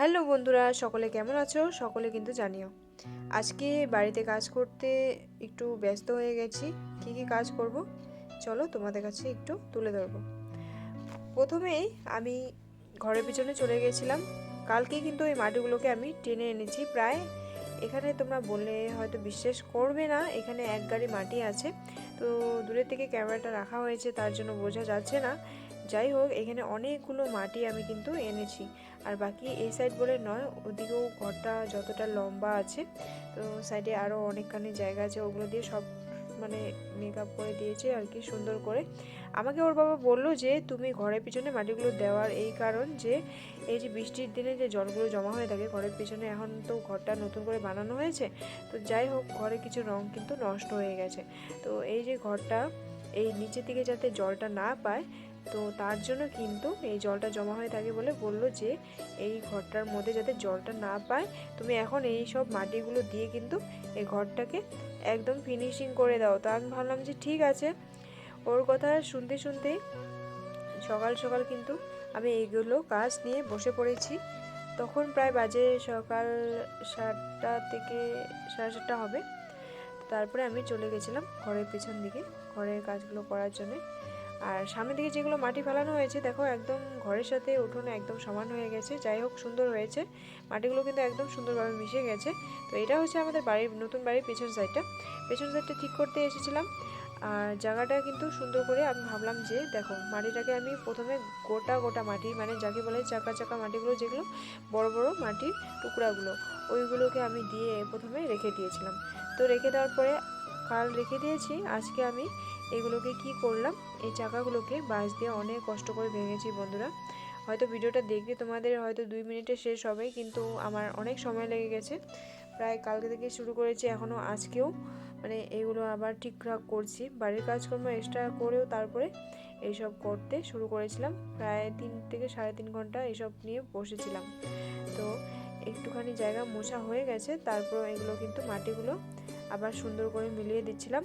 Hello বন্ধুরা, সকলে কেমন আছো? সকলে কিন্তু জানিও। আজকে বাড়িতে কাজ করতে একটু ব্যস্ত হয়ে গেছি। কি কাজ করব চলো তোমাদের কাছে একটু তুলে ধরবো। প্রথমেই আমি ঘরের পিছনে চলে গেছিলাম। কালকে কিন্তু এই মাটিগুলোকে আমি টেনে এনেছি প্রায়। এখানে তোমরা বললে হয়তো বিশ্বাস করবে না, এখানে এক গাড়ি মাটি আছে। তো দূরের থেকে ক্যামেরাটা রাখা হয়েছে, তার জন্য বোঝা যাচ্ছে না। যাই হোক, এখানে অনেকগুলো মাটি আমি কিন্তু এনেছি। আর বাকি এই সাইড বলে নয়, ওদিকেও ঘরটা যতটা লম্বা আছে, তো সাইডে আরও অনেকখানি জায়গা আছে, ওগুলো দিয়ে সব মানে মেকআপ করে দিয়েছে আর কি, সুন্দর করে। আমাকে ওর বাবা বলল যে তুমি ঘরের পিছনে মাটিগুলো দেওয়ার এই কারণ যে এই যে বৃষ্টির দিনে যে জলগুলো জমা হয়ে থাকে ঘরের পিছনে, এখন তো ঘরটা নতুন করে বানানো হয়েছে, তো যাই হোক ঘরে কিছু রং কিন্তু নষ্ট হয়ে গেছে। তো এই যে ঘরটা এই নিচের দিকে যাতে জলটা না পায়, তো তার জন্য কিন্তু এই জলটা জমা হয়ে থাকে বলে বলল যে এই ঘরটার মধ্যে যাতে জলটা না পায়, তুমি এখন এই সব মাটিগুলো দিয়ে কিন্তু এই ঘরটাকে একদম ফিনিশিং করে দাও। তো আমি ভাবলাম যে ঠিক আছে। ওর কথা শুনতে শুনতেই সকাল সকাল কিন্তু আমি এইগুলো কাজ নিয়ে বসে পড়েছি। তখন প্রায় বাজে সকাল 7টা থেকে 7:30 হবে। তারপরে আমি চলে গেছিলাম ঘরের পেছন দিকে ঘরের কাজগুলো করার জন্য। আর সামনের দিকে যেগুলো মাটি ফেলানো হয়েছে দেখো, একদম ঘরের সাথে উঠোনে একদম সমান হয়ে গেছে। যাই হোক, সুন্দর হয়েছে, মাটিগুলো কিন্তু একদম সুন্দরভাবে মিশে গেছে। তো এটা হচ্ছে আমাদের বাড়ির নতুন বাড়ির পেছন সাইডটা ঠিক করতে এসেছিলাম। আর জায়গাটা কিন্তু সুন্দর করে আমি ভাবলাম যে দেখো, মাটিটাকে আমি প্রথমে গোটা গোটা মাটি, মানে যাকে বলে চাকা চাকা মাটিগুলো, যেগুলো বড় বড় মাটির টুকরাগুলো, ওইগুলোকে আমি দিয়ে প্রথমে রেখে দিয়েছিলাম। তো রেখে দেওয়ার পরে কাল রেখে দিয়েছি, আজকে আমি এগুলোকে কি করলাম, এই চাকাগুলোকে বাঁশ দিয়ে অনেক কষ্ট করে ভেঙেছি বন্ধুরা। হয়তো ভিডিওটা দেখলে তোমাদের হয়তো 2 মিনিটে শেষ হবে, কিন্তু আমার অনেক সময় লেগে গেছে। প্রায় কালকে থেকে শুরু করেছি, এখনও আজকেও মানে এইগুলো আবার ঠিকঠাক করছি। বাড়ির কাজকর্ম এক্সট্রা করেও তারপরে এইসব করতে শুরু করেছিলাম। প্রায় 3 থেকে 3.5 ঘন্টা এইসব নিয়ে বসেছিলাম। তো একটুখানি জায়গা মোছা হয়ে গেছে, তারপর এগুলো কিন্তু মাটিগুলো আবার সুন্দর করে মিলিয়ে দিচ্ছিলাম।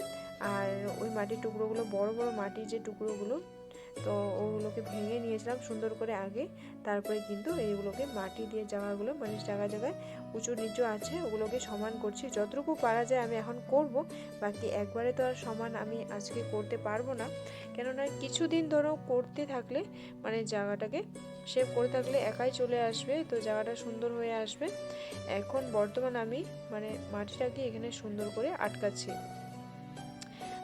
আর ওই মাটির টুকরোগুলো, বড় বড় মাটির যে টুকরোগুলো, তো ওগুলোকে ভেঙে নিয়েছিলাম সুন্দর করে আগে। তারপরে কিন্তু এইগুলোকে মাটি দিয়ে জায়গাগুলো, মানে জায়গায় জায়গায় উঁচু নিচু আছে, ওগুলোকে সমান করছি যতটুকু পারা যায় আমি এখন করব। বাকি একবারে তো আর সমান আমি আজকে করতে পারবো না, কেননা কিছুদিন ধরো করতে থাকলে মানে জায়গাটাকে শেপ করে থাকলে একাই চলে আসবে, তো জায়গাটা সুন্দর হয়ে আসবে। এখন বর্তমান আমি মানে মাটিটাকে এখানে সুন্দর করে আটকাচ্ছি।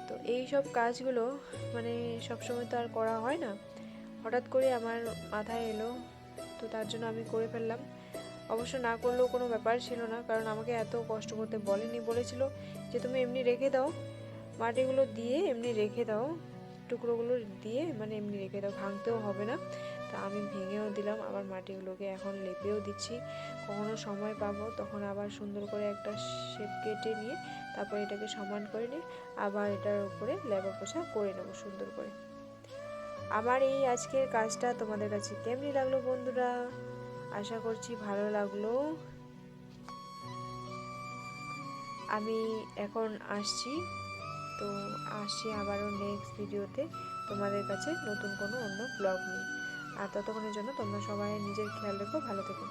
তো এই সব কাজগুলো মানে সবসময় তো আর করা হয় না, হঠাৎ করে আমার মাথায় এলো, তো তার জন্য আমি করে ফেললাম। অবশ্য না করলেও কোনো ব্যাপার ছিল না, কারণ আমাকে এত কষ্ট করতে বলেনি, বলেছিল যে তুমি এমনি রেখে দাও, মাটিগুলো দিয়ে এমনি রেখে দাও, টুকরোগুলো দিয়ে মানে এমনি রেখে দাও, ভাঙতেও হবে না। তা আমি ভেঙেও দিলাম, আবার মাটিগুলোকে এখন লেপেও দিচ্ছি। কখনো সময় পাবো তখন আবার সুন্দর করে একটা শেপ কেটে নিয়ে তারপর এটাকে সমান করে নিয়ে আবার এটার উপরে লেপা পোছা করে নেবো সুন্দর করে। আমার এই আজকের কাজটা তোমাদের কাছে কেমনি লাগলো বন্ধুরা? আশা করছি ভালো লাগলো। আমি এখন আসছি, তো আসছি আবারও নেক্সট ভিডিওতে তোমাদের কাছে নতুন কোনো অন্য ব্লগ নিয়ে। আর ততক্ষণের জন্য তোমরা সবাই নিজের খেয়াল রেখো, ভালো থেকো।